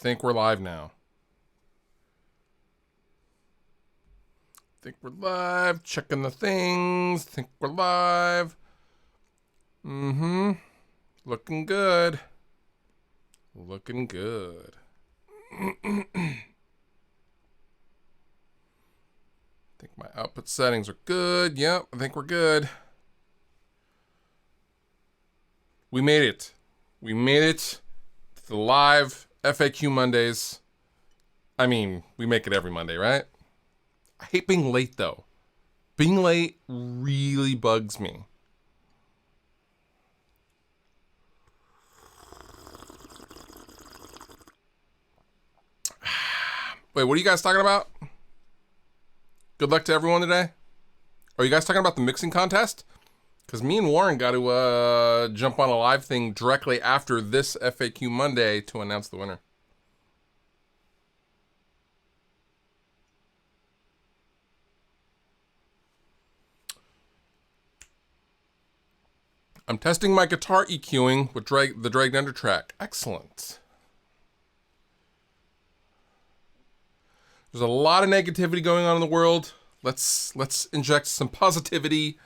think we're live now. Think we're live. Checking the things. Think we're live. Looking good. Looking good. Think my output settings are good. Yep, I think we're good. We made it. We made it to the live FAQ Mondays. I mean, we make it every Monday, right? I hate being late, though. Being late really bugs me. Wait, what are you guys talking about? Good luck to everyone today. Are you guys talking about the mixing contest? Because me and Warren got to jump on a live thing directly after this FAQ Monday to announce the winner. I'm testing my guitar EQing with the Dragged Under track. Excellent. There's a lot of negativity going on in the world. Let's inject some positivity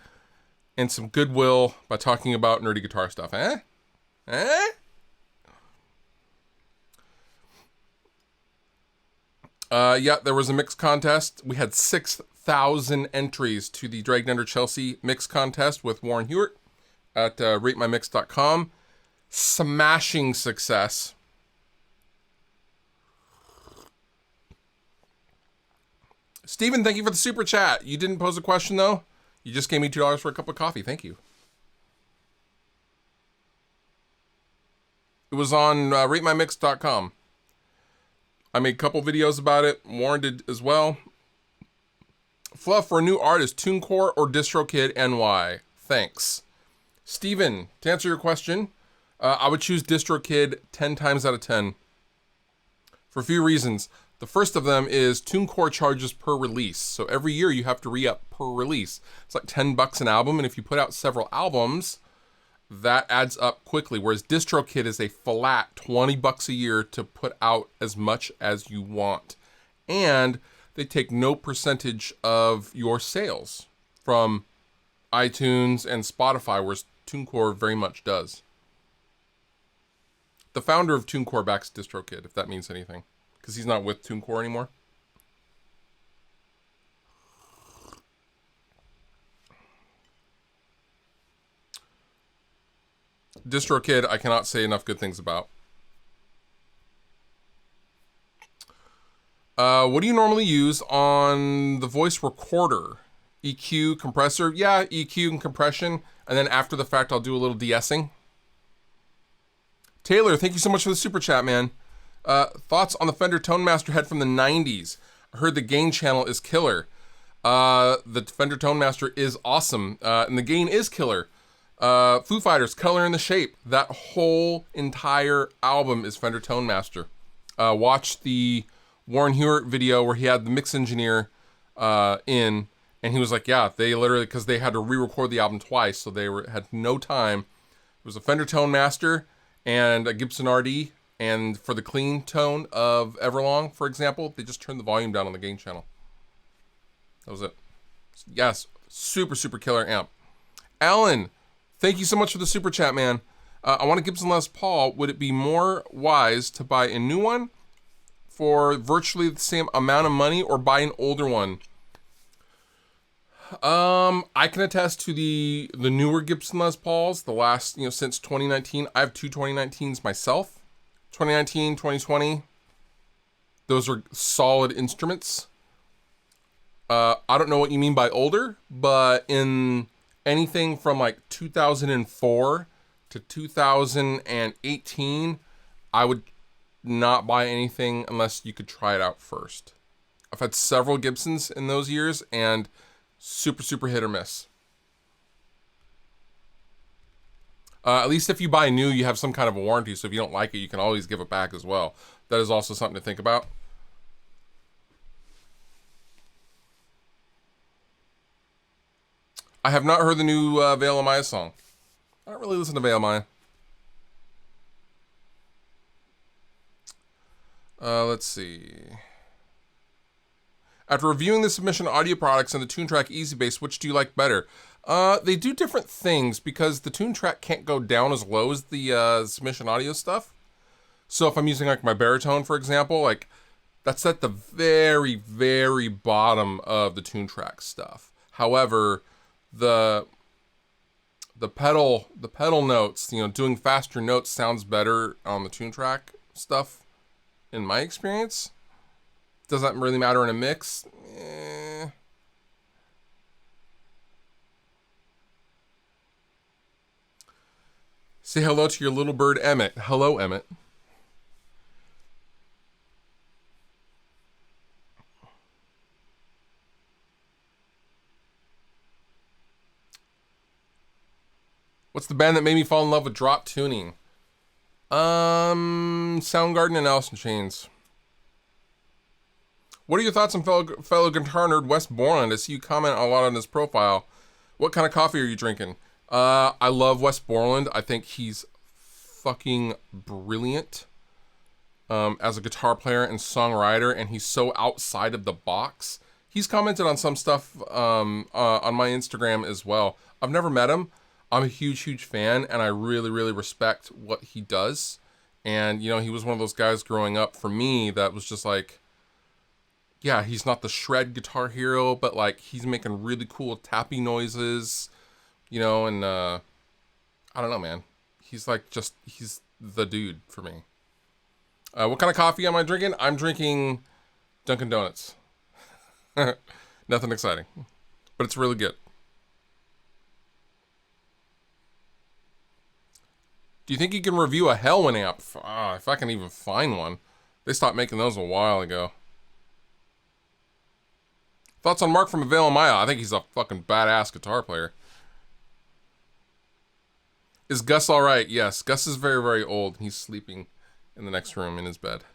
and some goodwill by talking about nerdy guitar stuff, eh? Yeah, there was a mix contest. We had 6,000 entries to the Dragged Under Chelsea mix contest with Warren Hewitt at ratemymix.com. Smashing success. Steven, thank you for the super chat. You didn't pose a question, though. You just gave me $2 for a cup of coffee. Thank you. It was on ratemymix.com. I made a couple videos about it. Warren did as well. Fluff for a new artist, TuneCore or DistroKid NY? Thanks. Steven, to answer your question, I would choose DistroKid 10 times out of 10. For a few reasons. The first of them is TuneCore charges per release. So every year you have to re-up per release. It's like $10 an album, and if you put out several albums, that adds up quickly. Whereas DistroKid is a flat $20 a year to put out as much as you want. And they take no percentage of your sales from iTunes and Spotify, whereas TuneCore very much does. The founder of TuneCore backs DistroKid, if that means anything. Because he's not with TuneCore anymore. DistroKid, I cannot say enough good things about. What do you normally use on the voice recorder? EQ, compressor? Yeah, EQ and compression. And then after the fact, I'll do a little de-essing. Taylor, thank you so much for the super chat, man. Thoughts on the Fender Tone Master head from the 90s? I heard the gain channel is killer. The Fender Tone Master is awesome. And the gain is killer. Foo Fighters, Color in the Shape. That whole entire album is Fender Tone Master. Watch the Warren Hewitt video where he had the mix engineer in, and he was like, yeah, they literally, because they had to re-record the album twice, so they had no time. It was a Fender Tone Master and a Gibson RD, and for the clean tone of Everlong, for example, they just turned the volume down on the gain channel. That was it. Yes, super, super killer amp. Alan, thank you so much for the super chat, man. I want a Gibson Les Paul. Would it be more wise to buy a new one for virtually the same amount of money or buy an older one? I can attest to the newer Gibson Les Pauls, the last, since 2019. I have two 2019s myself. 2019, 2020. Those are solid instruments. I don't know what you mean by older, but in anything from like 2004 to 2018, I would not buy anything unless you could try it out first. I've had several Gibsons in those years and super, super hit or miss. At least if you buy new, you have some kind of a warranty, so if you don't like it, you can always give it back as well. That is also something to think about. I have not heard the new Veil of Maya song. I don't really listen to Veil of Maya. Let's see. After reviewing the Submission Audio products and the TuneTrack EasyBass, which do you like better? They do different things because the TuneTrack can't go down as low as the Submission Audio stuff. So if I'm using like my baritone, for example, like that's at the very, very bottom of the TuneTrack stuff. However, the pedal notes, doing faster notes sounds better on the TuneTrack stuff, in my experience. Does that really matter in a mix? Say hello to your little bird, Emmett. Hello, Emmett. What's the band that made me fall in love with drop tuning? Soundgarden and Alice in Chains. What are your thoughts on fellow guitar nerd Wes Borland? I see you comment a lot on his profile. What kind of coffee are you drinking? I love Wes Borland. I think he's fucking brilliant as a guitar player and songwriter, and he's so outside of the box. He's commented on some stuff on my Instagram as well. I've never met him. I'm a huge, huge fan, and I really, really respect what he does. And, he was one of those guys growing up for me that was just like, yeah, he's not the shred guitar hero, but like he's making really cool tappy noises, and I don't know, man. He's like he's the dude for me. What kind of coffee am I drinking? I'm drinking Dunkin' Donuts. Nothing exciting, but it's really good. Do you think you can review a Hellwind amp? If I can even find one. They stopped making those a while ago. Thoughts on Mark from Avail Maya? I think he's a fucking badass guitar player. Is Gus alright? Yes. Gus is very, very old. He's sleeping in the next room in his bed.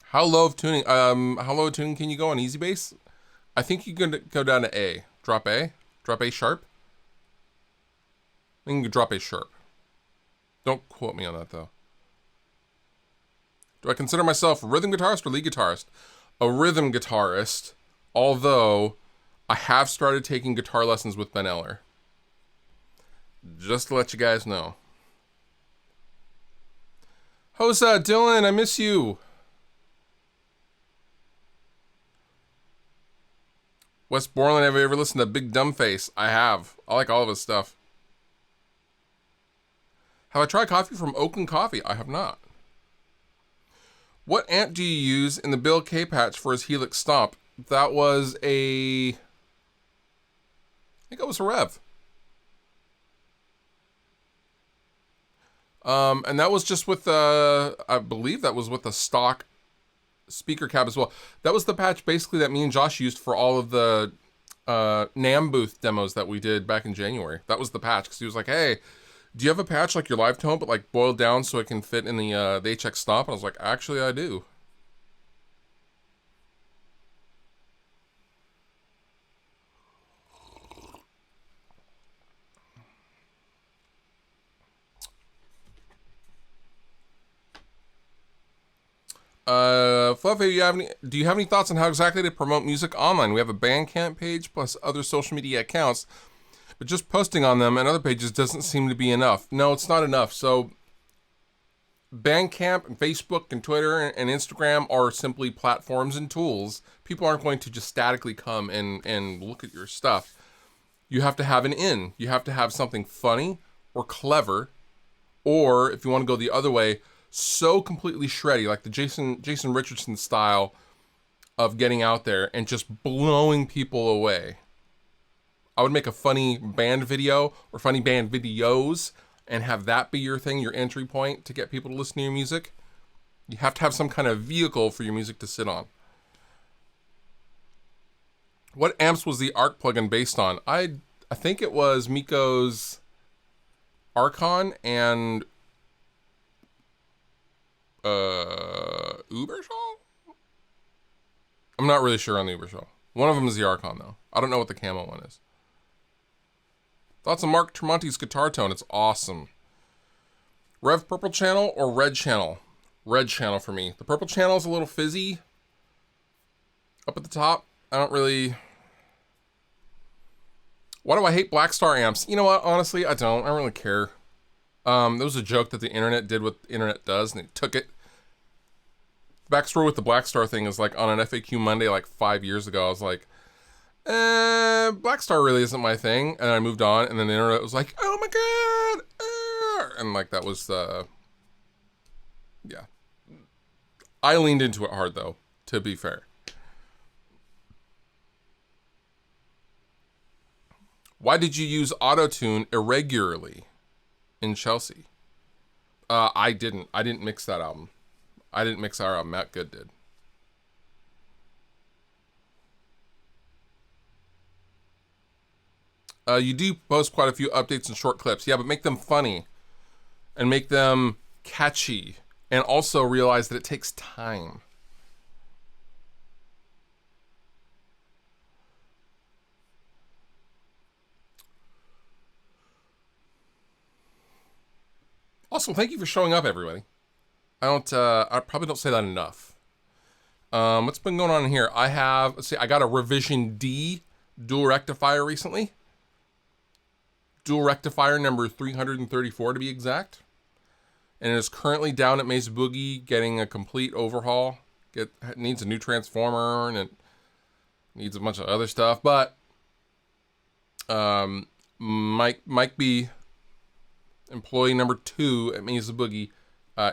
How low of tuning can you go on EasyBass? I think you can go down to A. Drop A? Drop A sharp? I think you can drop A sharp. Don't quote me on that though. Do I consider myself a rhythm guitarist or lead guitarist? A rhythm guitarist, although I have started taking guitar lessons with Ben Eller. Just to let you guys know. Hosa, Dylan, I miss you. Wes Borland, have you ever listened to Big Dumb Face? I have. I like all of his stuff. Have I tried coffee from Oakland Coffee? I have not. What amp do you use in the Bill K patch for his Helix Stomp? That was I think it was a Rev. And that was just with I believe that was with the stock speaker cab as well. That was the patch basically that me and Josh used for all of the NAMM booth demos that we did back in January. That was the patch, because he was like, hey, do you have a patch like your Live Tone, but like boiled down so it can fit in the HX Stomp? And I was like, actually, I do. Fluffy, do you have any thoughts on how exactly to promote music online? We have a Bandcamp page plus other social media accounts, but just posting on them and other pages doesn't seem to be enough. No, it's not enough. So Bandcamp and Facebook and Twitter and Instagram are simply platforms and tools. People aren't going to just statically come and look at your stuff. You have to have an in. You have to have something funny or clever, or if you want to go the other way, so completely shreddy, like the Jason Richardson style of getting out there and just blowing people away. I would make a funny band video or funny band videos and have that be your thing, your entry point to get people to listen to your music. You have to have some kind of vehicle for your music to sit on. What amps was the Arc plugin based on? I think it was Miko's Archon and Uberschall? I'm not really sure on the Uberschall. One of them is the Archon though. I don't know what the camo one is. Thoughts on Mark Tremonti's guitar tone? It's awesome. Rev purple channel or red channel? Red channel for me. The purple channel is a little fizzy up at the top. I don't really... Why do I hate Blackstar amps? You know what? Honestly, I don't really care. There was a joke that the internet did what the internet does, and they took it. Backstory with the Blackstar thing is like on an FAQ Monday like 5 years ago, I was like, Blackstar really isn't my thing. And I moved on, and then the internet was like, oh my god! And like that was, yeah. I leaned into it hard though, to be fair. Why did you use autotune irregularly in Chelsea? I didn't. I didn't mix that album. I didn't mix our album. Matt Good did. You do post quite a few updates and short clips. Yeah, but make them funny. And make them catchy. And also realize that it takes time. Also, thank you for showing up, everybody. I probably don't say that enough. What's been going on here? Let's see, I got a Revision D dual rectifier recently. Dual rectifier number 334 to be exact. And it is currently down at Mesa Boogie getting a complete overhaul. It needs a new transformer and it needs a bunch of other stuff. But Mike B, employee number 2 at Mesa Boogie,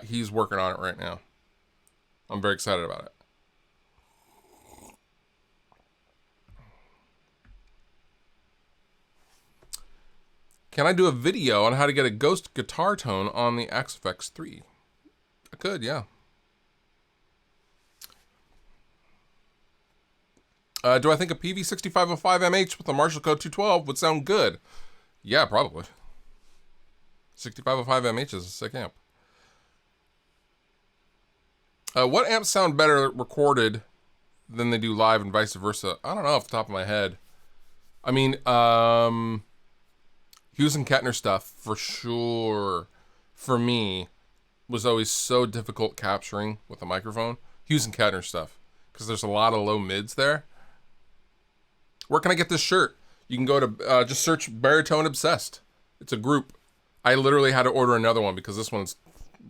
he's working on it right now. I'm very excited about it. Can I do a video on how to get a ghost guitar tone on the Axe-Fx 3? I could, yeah. Do I think a PV6505MH with a Marshall Code 212 would sound good? Yeah, probably. 6505MH is a sick amp. What amps sound better recorded than they do live and vice versa? I don't know off the top of my head. I mean, Hughes and Kettner stuff, for sure, for me, was always so difficult capturing with a microphone. Hughes and Kettner stuff, because there's a lot of low mids there. Where can I get this shirt? You can go to, just search Baritone Obsessed. It's a group. I literally had to order another one because this one's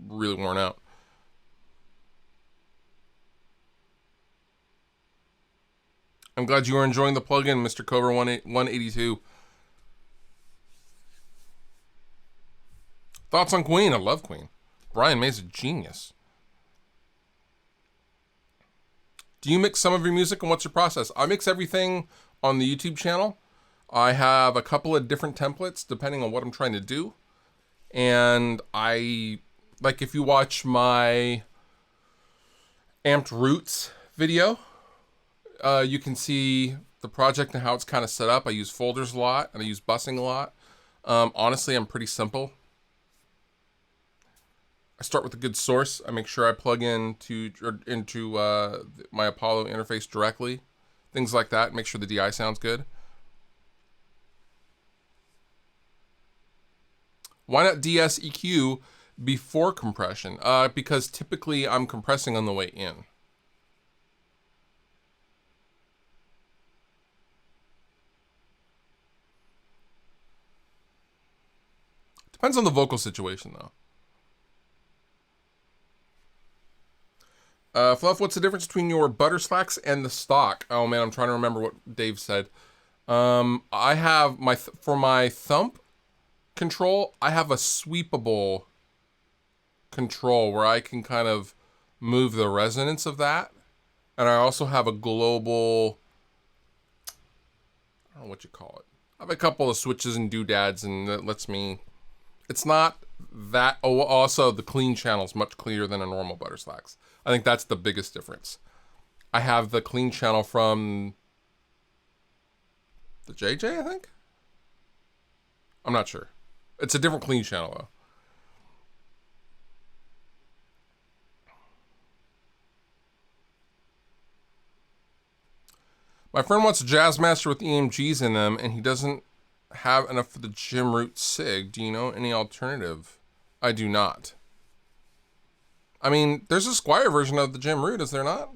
really worn out. I'm glad you were enjoying the plugin, Mr. Cobra 182. Thoughts on Queen? I love Queen. Brian May's a genius. Do you mix some of your music, and what's your process? I mix everything on the YouTube channel. I have a couple of different templates depending on what I'm trying to do. And like if you watch my Amped Roots video, you can see the project and how it's kind of set up. I use folders a lot, and I use busing a lot. Honestly, I'm pretty simple. I start with a good source. I make sure I plug into my Apollo interface directly. Things like that. Make sure the DI sounds good. Why not DS EQ before compression? Because typically I'm compressing on the way in. Depends on the vocal situation, though. Fluff, what's the difference between your butter slacks and the stock? Oh man, I'm trying to remember what Dave said. I have for my thump control, I have a sweepable control where I can kind of move the resonance of that. And I also have a global, I don't know what you call it. I have a couple of switches and doodads, and that lets me, it's not that, oh, also the clean channel is much cleaner than a normal butter slacks. I think that's the biggest difference. I have the clean channel from the JJ, I think? I'm not sure. It's a different clean channel, though. My friend wants a Jazzmaster with EMGs in them, and he doesn't have enough for the Gym Root SIG. Do you know any alternative? I do not. I mean, there's a Squier version of the Jim Root, is there not?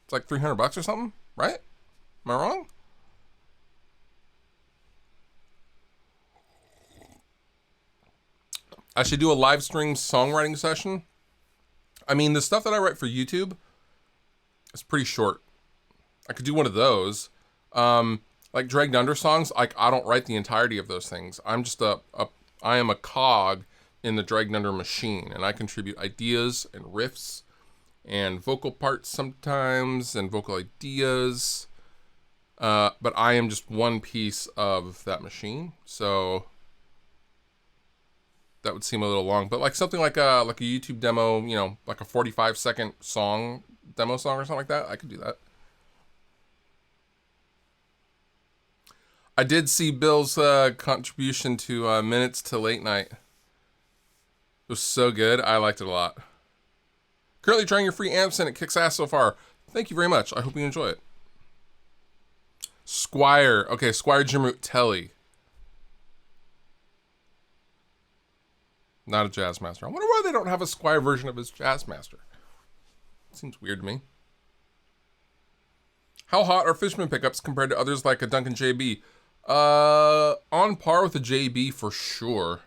It's like $300 or something, right? Am I wrong? I should do a live stream songwriting session. I mean, the stuff that I write for YouTube is pretty short. I could do one of those. Like Dragged Under songs, like I don't write the entirety of those things. I'm just I am a cog in the Dragged Under machine, and I contribute ideas and riffs and vocal parts sometimes and vocal ideas. But I am just one piece of that machine, so that would seem a little long. But like something like a YouTube demo, you know, like a 45-second song, demo song or something like that, I could do that. I did see Bill's contribution to Minutes to Late Night. It was so good. I liked it a lot. Currently trying your free amps and it kicks ass so far. Thank you very much. I hope you enjoy it. Squier. Okay, Squier Jim Root Telly. Not a Jazzmaster. I wonder why they don't have a Squier version of his Jazzmaster. Seems weird to me. How hot are Fishman pickups compared to others like a Duncan JB? On par with the JB for sure.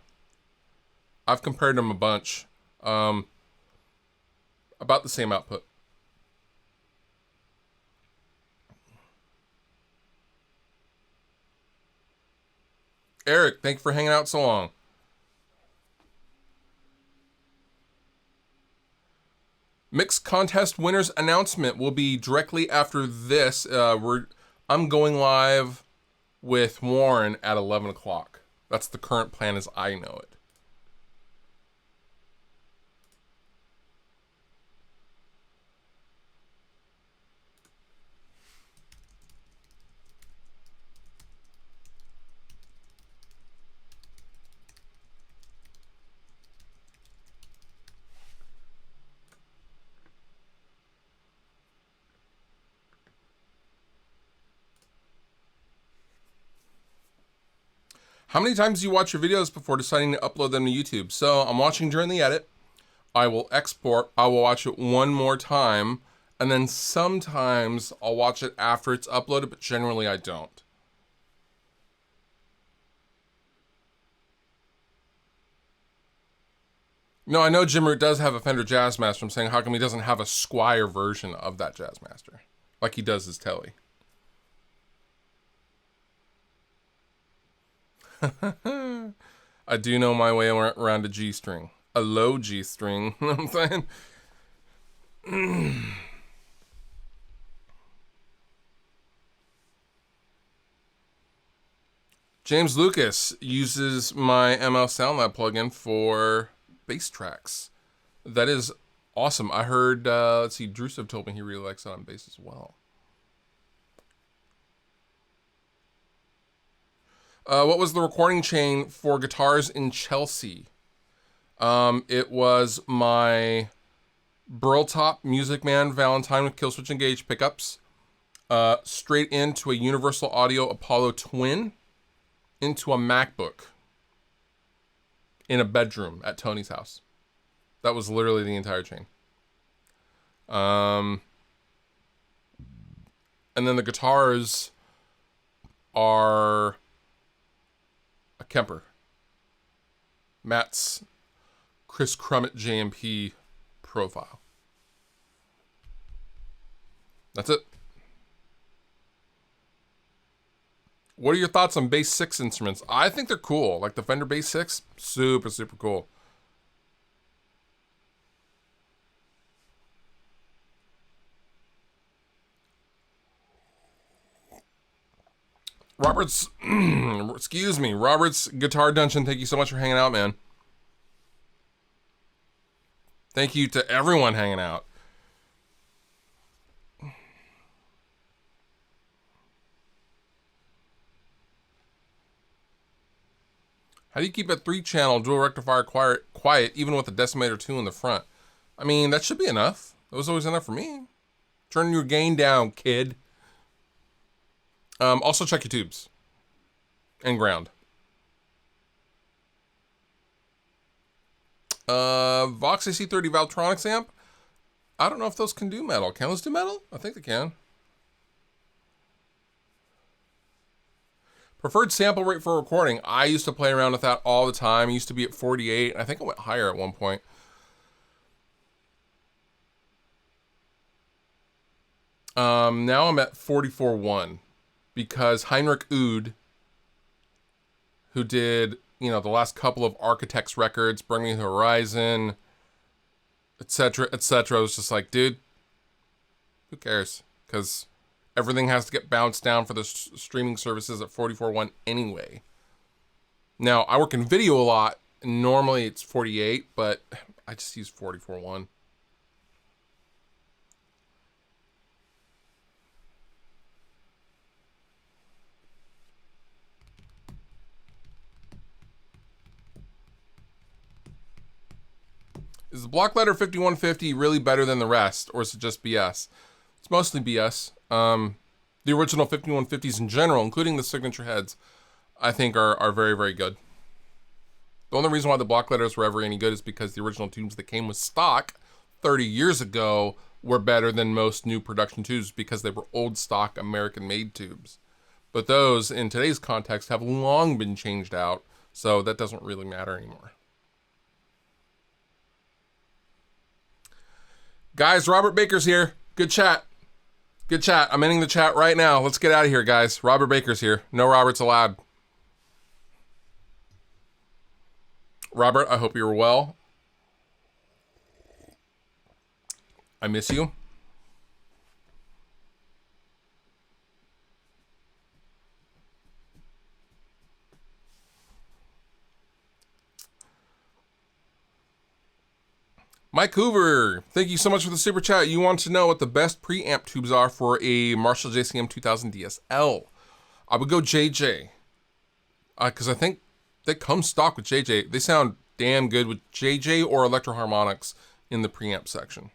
I've compared them a bunch. About the same output. Eric, thank you for hanging out so long. Mixed contest winners announcement will be directly after this. I'm going live with Warren at 11 o'clock. That's the current plan as I know it. How many times do you watch your videos before deciding to upload them to YouTube? So I'm watching during the edit. I will export. I will watch it one more time. And then sometimes I'll watch it after it's uploaded, but generally I don't. No, I know Jim Root does have a Fender Jazzmaster. I'm saying how come he doesn't have a Squier version of that Jazzmaster? Like he does his Telly. I do know my way around a G string. A low G string. You know what I'm saying? James Lucas uses my ML SoundLab plugin for bass tracks. That is awesome. I heard, let's see, Drusev told me he really likes that on bass as well. What was the recording chain for guitars in Chelsea? It was my Burl Top Music Man Valentine with Killswitch Engage pickups, straight into a Universal Audio Apollo Twin, into a MacBook, in a bedroom at Tony's house. That was literally the entire chain. And then the guitars are a Kemper. Matt's Chris Crummett JMP profile. That's it. What are your thoughts on Bass 6 instruments? I think they're cool. Like the Fender Bass 6, super, super cool. Robert's, excuse me, Robert's Guitar Dungeon, thank you so much for hanging out, man. Thank you to everyone hanging out. How do you keep a 3-channel dual rectifier quiet even with a decimator 2 in the front? I mean, that should be enough. That was always enough for me. Turn your gain down, kid. Also check your tubes and ground. Vox AC30 Valtronics amp. I don't know if those can do metal. Can those do metal? I think they can. Preferred sample rate for recording. I used to play around with that all the time. I used to be at 48. I think I went higher at one point. Now I'm at 44.1 because Heinrich Oud, who did, you know, the last couple of Architects records, Bring Me the Horizon, etc., etc., was just like, dude, who cares? Because everything has to get bounced down for the streaming services at 44.1 anyway. Now, I work in video a lot, and normally it's 48, but I just use 44.1. Is the Blockletter 5150 really better than the rest, or is it just BS? It's mostly BS. The original 5150s in general, including the signature heads, I think are very, very good. The only reason why the Blockletters were ever any good is because the original tubes that came with stock 30 years ago were better than most new production tubes because they were old stock American-made tubes. But those, in today's context, have long been changed out, so that doesn't really matter anymore. Guys, Robert Baker's here. Good chat. Good chat. I'm ending the chat right now. Let's get out of here, guys. Robert Baker's here. No Roberts allowed. Robert, I hope you're well. I miss you. Mike Hoover, thank you so much for the super chat. You want to know what the best preamp tubes are for a Marshall JCM 2000 DSL. I would go JJ. Because I think they come stock with JJ. They sound damn good with JJ or Electro Harmonics in the preamp section.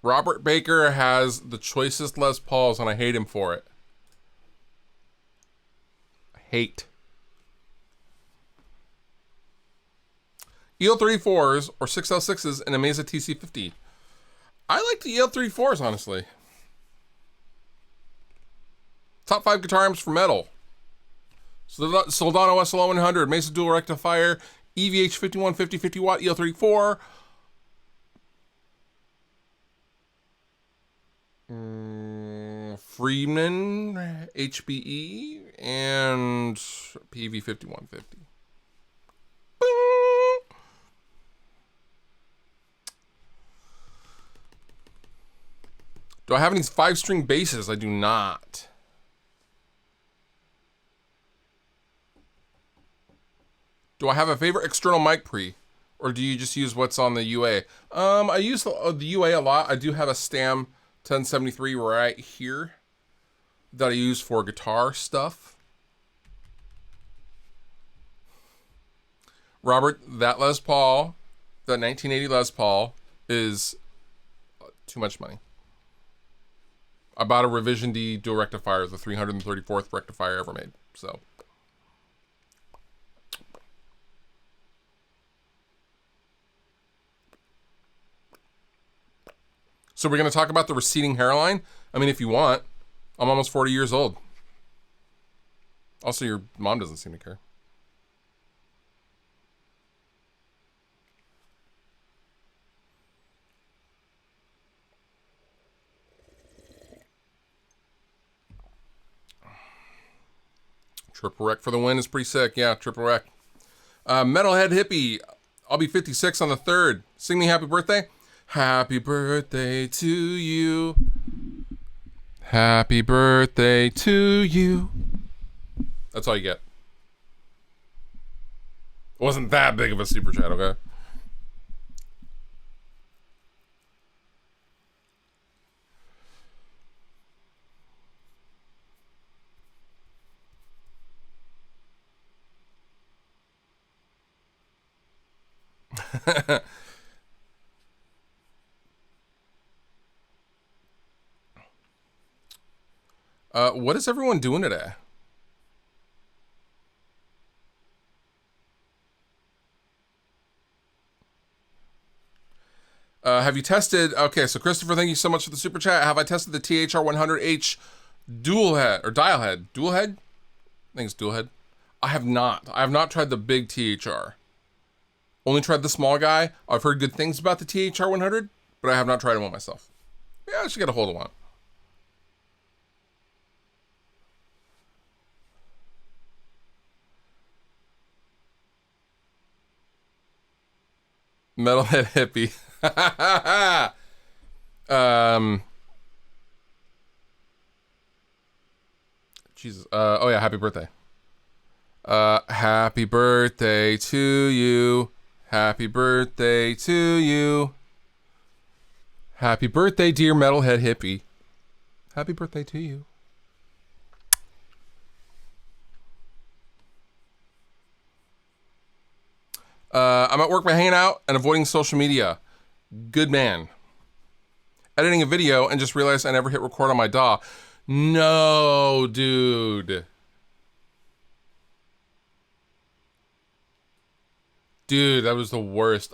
Robert Baker has the choicest Les Pauls, and I hate him for it. Hate. EL34s or 6L6s and a Mesa TC50. I like the EL34s, honestly. Top 5 guitar amps for metal. Soldano SL100, Mesa Dual Rectifier, EVH 5150 50 watt EL34. Freeman HBE and PV 5150. Do I have any 5-string basses? I do not. Do I have a favorite external mic pre? Or do you just use what's on the UA? I use the UA a lot. I do have a Stam 1073 right here that I use for guitar stuff. Robert, that Les Paul, that 1980 Les Paul is too much money. I bought a Revision D dual rectifier, the 334th rectifier ever made, so. So we're going to talk about the receding hairline? I mean, if you want. I'm almost 40 years old. Also, your mom doesn't seem to care. Triple Rec for the win is pretty sick. Yeah, Triple Rec. Metalhead Hippie. I'll be 56 on the 3rd. Sing me happy birthday. Happy birthday to you. Happy birthday to you. That's all you get. It wasn't that big of a super chat, okay? What is everyone doing today? Have you tested? Okay, so Christopher, thank you so much for the super chat. Have I tested the THR100H dual head or dial head? Dual head? I think it's dual head. I have not. I have not tried the big THR. Only tried the small guy. I've heard good things about the THR100, but I have not tried one myself. Yeah, I should get a hold of one. Metalhead hippie. Jesus. Oh yeah, happy birthday. Happy birthday to you. Happy birthday to you. Happy birthday, dear metalhead hippie. Happy birthday to you. I'm at work by hanging out and avoiding social media. Good man. Editing a video and just realized I never hit record on my DAW. No, dude. Dude, that was the worst.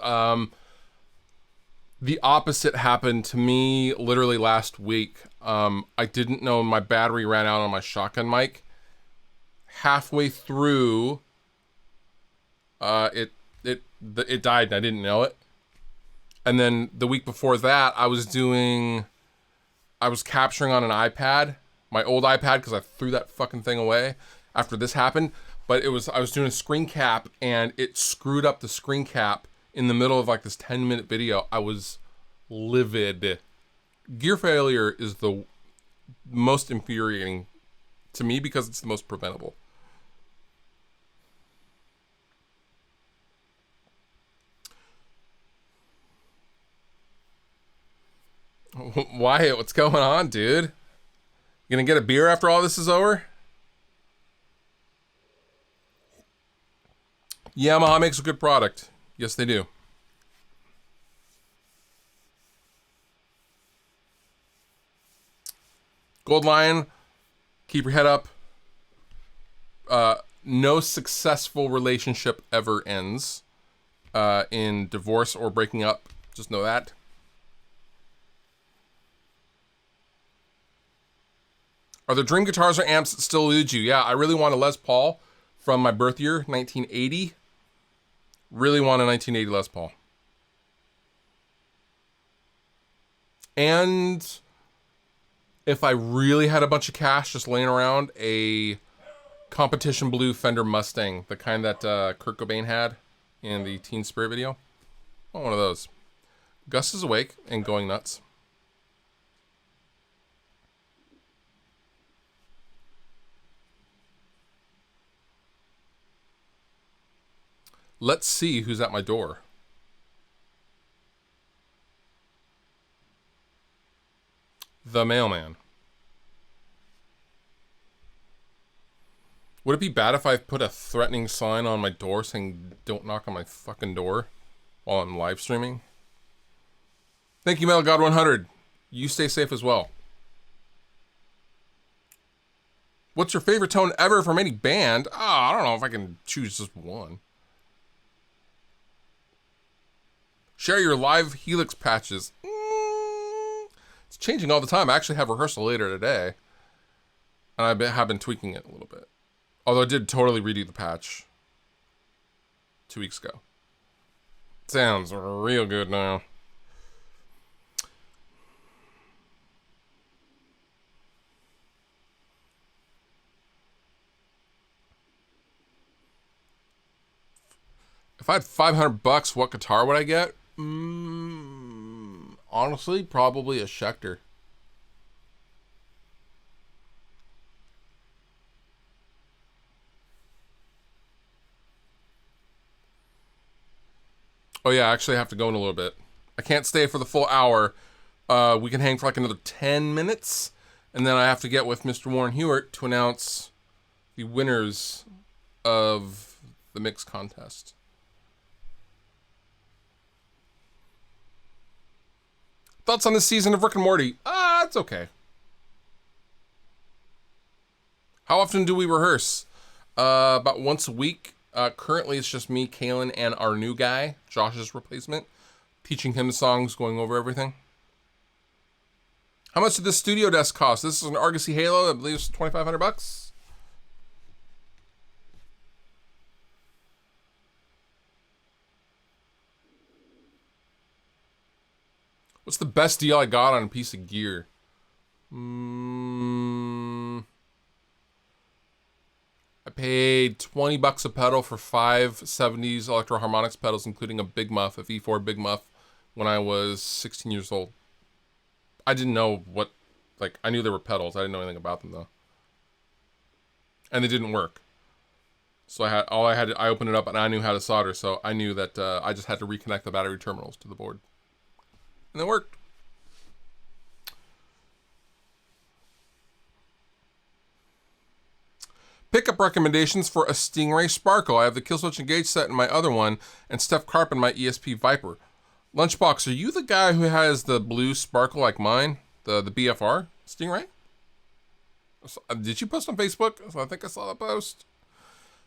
The opposite happened to me literally last week. I didn't know my battery ran out on my shotgun mic. Halfway through, it died and I didn't know it. And then the week before that, I was capturing on an iPad, my old iPad, because I threw that fucking thing away after this happened. But I was doing a screen cap and it screwed up the screen cap in the middle of like this 10-minute video. I was livid. Gear failure is the most infuriating to me because it's the most preventable. Wyatt, what's going on, dude? You gonna get a beer after all this is over? Yamaha makes a good product. Yes, they do. Gold Lion, keep your head up. No successful relationship ever ends in divorce or breaking up. Just know that. Are there dream guitars or amps that still elude you? Yeah, I really want a Les Paul from my birth year, 1980. Really want a 1980 Les Paul. And if I really had a bunch of cash just laying around, a competition blue Fender Mustang, the kind that Kurt Cobain had in the Teen Spirit video. I want one of those. Gus is awake and going nuts. Let's see who's at my door. The mailman. Would it be bad if I put a threatening sign on my door saying don't knock on my fucking door while I'm live streaming? Thank you, Metal God 100. You stay safe as well. What's your favorite tone ever from any band? I don't know if I can choose just one. Share your live Helix patches. It's changing all the time. I actually have rehearsal later today. And I have been tweaking it a little bit. Although I did totally redo the patch 2 weeks ago. Sounds real good now. If I had $500, what guitar would I get? Honestly, probably a Schecter. Oh yeah, I actually have to go in a little bit. I can't stay for the full hour. We can hang for like another 10 minutes. And then I have to get with Mr. Warren Hewart to announce the winners of the mix contest. Thoughts on this season of Rick and Morty? It's okay. How often do we rehearse? About once a week. Currently, it's just me, Kalen, and our new guy, Josh's replacement, teaching him the songs, going over everything. How much did this studio desk cost? This is an Argosy Halo. I believe it's $2,500. What's the best deal I got on a piece of gear? I paid $20 a pedal for 5 70s Electro Harmonix pedals, including a Big Muff, a V4 Big Muff, when I was 16 years old. I didn't know what, like, I knew there were pedals. I didn't know anything about them, though. And they didn't work. So I opened it up and I knew how to solder, so I knew that I just had to reconnect the battery terminals to the board. And it worked. Pickup recommendations for a Stingray Sparkle. I have the Killswitch Engage set in my other one, and Steph Carp in my ESP Viper. Lunchbox, are you the guy who has the blue Sparkle like mine? The BFR Stingray? Did you post on Facebook? I think I saw that post.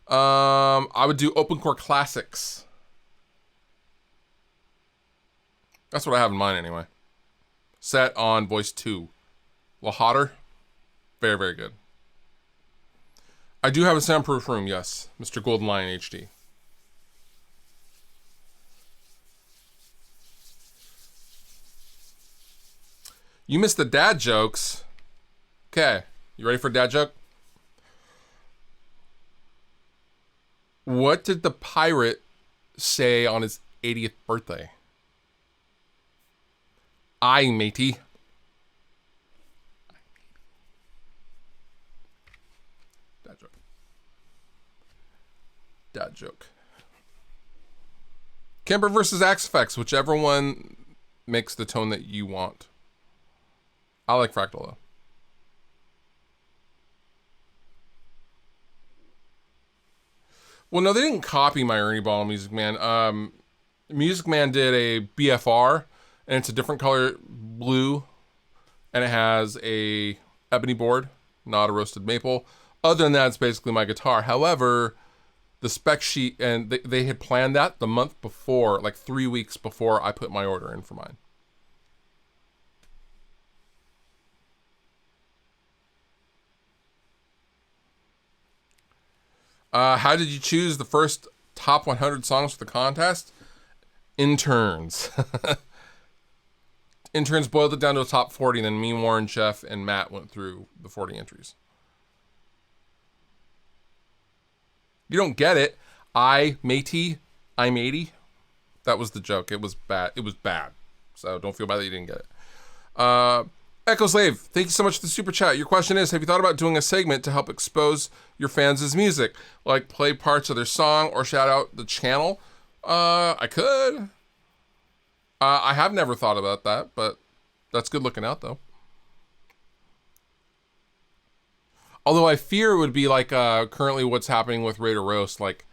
I would do Open Core Classics. That's what I have in mine anyway. Set on Voice 2. A little hotter. Very, very good. I do have a soundproof room, yes. Mr. Golden Lion HD. You missed the dad jokes. Okay, you ready for a dad joke? What did the pirate say on his 80th birthday? Aye, matey. Dad joke. Dad joke. Kemper versus Axe Effects, whichever one makes the tone that you want. I like Fractal though. Well, no, they didn't copy my Ernie Ball Music Man. Music Man did a BFR, and it's a different color blue, and it has a ebony board, not a roasted maple. Other than that, it's basically my guitar. However, the spec sheet, and they had planned that the month before, like 3 weeks before I put my order in for mine. How did you choose the first top 100 songs for the contest? Interns. Interns boiled it down to a top 40, and then me, Warren, Jeff, and Matt went through the 40 entries. You don't get it. I'm 80. That was the joke. It was bad. It was bad. So don't feel bad that you didn't get it. Echo Slave, thank you so much for the super chat. Your question is, have you thought about doing a segment to help expose your fans' music? Like play parts of their song or shout out the channel? I could. I have never thought about that, but that's good looking out though. Although I fear it would be like currently what's happening with Raider Roast. Like,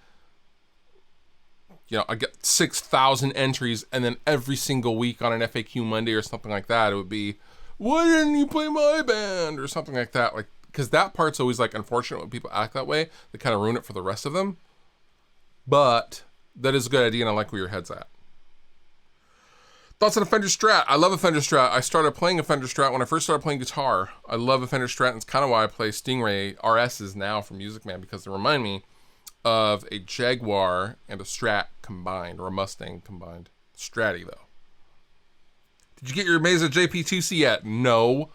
you know, I get 6,000 entries, and then every single week on an FAQ Monday or something like that, it would be, why didn't you play my band? Or something like that. Like, because that part's always like unfortunate when people act that way. They kind of ruin it for the rest of them. But that is a good idea, and I like where your head's at. Thoughts on a Fender Strat? I love a Fender Strat. I started playing a Fender Strat when I first started playing guitar. I love a Fender Strat, and it's kind of why I play Stingray RSs now from Music Man, because they remind me of a Jaguar and a Strat combined, or a Mustang combined. Stratty, though. Did you get your Mesa JP2C yet? No.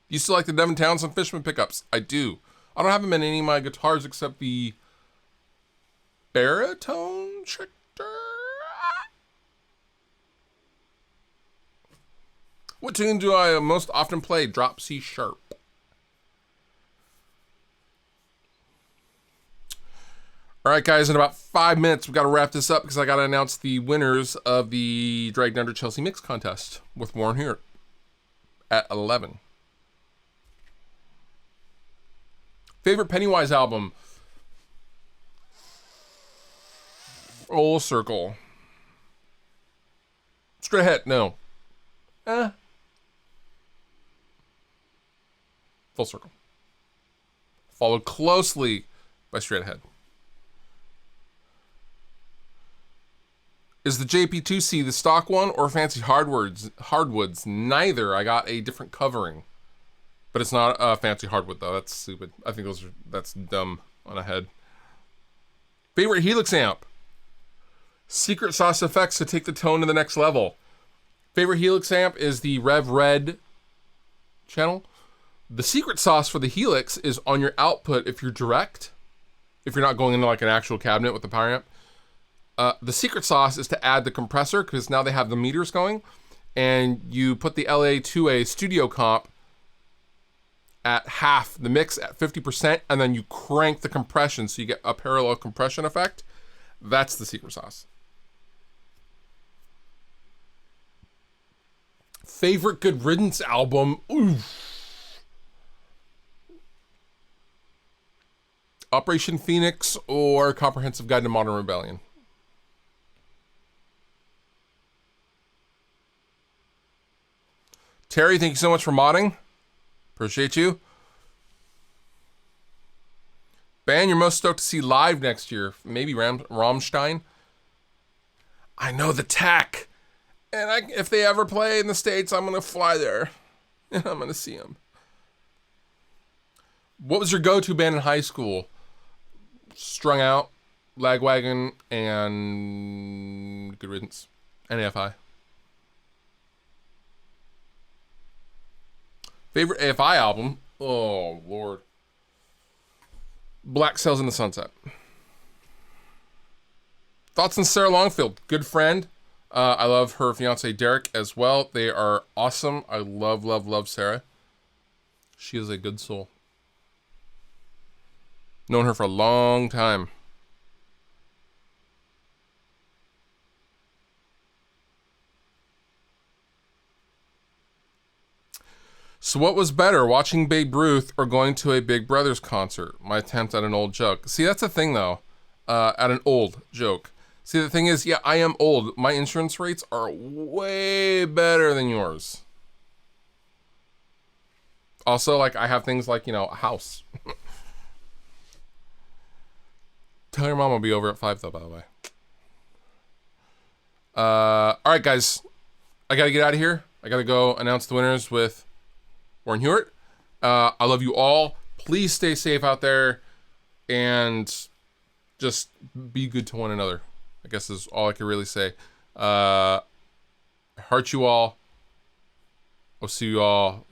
You still like the Devin Townsend Fishman pickups? I do. I don't have them in any of my guitars except the baritone shifter. What tune do I most often play? Drop C sharp. All right, guys, in about 5 minutes, we've got to wrap this up because I got to announce the winners of the Dragged Under Chelsea Mix contest with Warren here at 11. Favorite Pennywise album? Full Circle. Straight ahead, no. Full circle. Followed closely by straight ahead. Is the JP2C the stock one or fancy hardwoods? Neither. I got a different covering. But it's not a fancy hardwood though. That's stupid. I think that's dumb on a head. Favorite Helix amp? Secret sauce effects to take the tone to the next level. Favorite Helix amp is the Rev Red channel. The secret sauce for the Helix is on your output if you're direct. If you're not going into like an actual cabinet with the power amp. The secret sauce is to add the compressor because now they have the meters going. And you put the LA2A studio comp at half, the mix at 50%, and then you crank the compression so you get a parallel compression effect. That's the secret sauce. Favorite Good Riddance album? Oof. Operation Phoenix or Comprehensive Guide to Modern Rebellion? Terry, thank you so much for modding. Appreciate you. Band you're most stoked to see live next year? Maybe Rammstein. I know the tech. And if they ever play in the States, I'm going to fly there. And I'm going to see them. What was your go-to band in high school? Strung Out, Lagwagon, and Good Riddance. And AFI. Favorite AFI album? Oh, Lord. Black Sails in the Sunset. Thoughts on Sarah Longfield? Good friend. I love her fiance Derek as well. They are awesome. I love, love, love Sarah. She is a good soul. Known her for a long time. So what was better, watching Babe Ruth or going to a Big Brothers concert? My attempt at an old joke. See, that's the thing though. At an old joke. See, the thing is, yeah, I am old. My insurance rates are way better than yours. Also, like, I have things like, you know, a house. Tell your mom I'll be over at 5 though, by the way. All right, guys. I gotta get out of here. I gotta go announce the winners with Warren Hewitt. I love you all. Please stay safe out there and just be good to one another. I guess is all I can really say. I heart you all. I'll see you all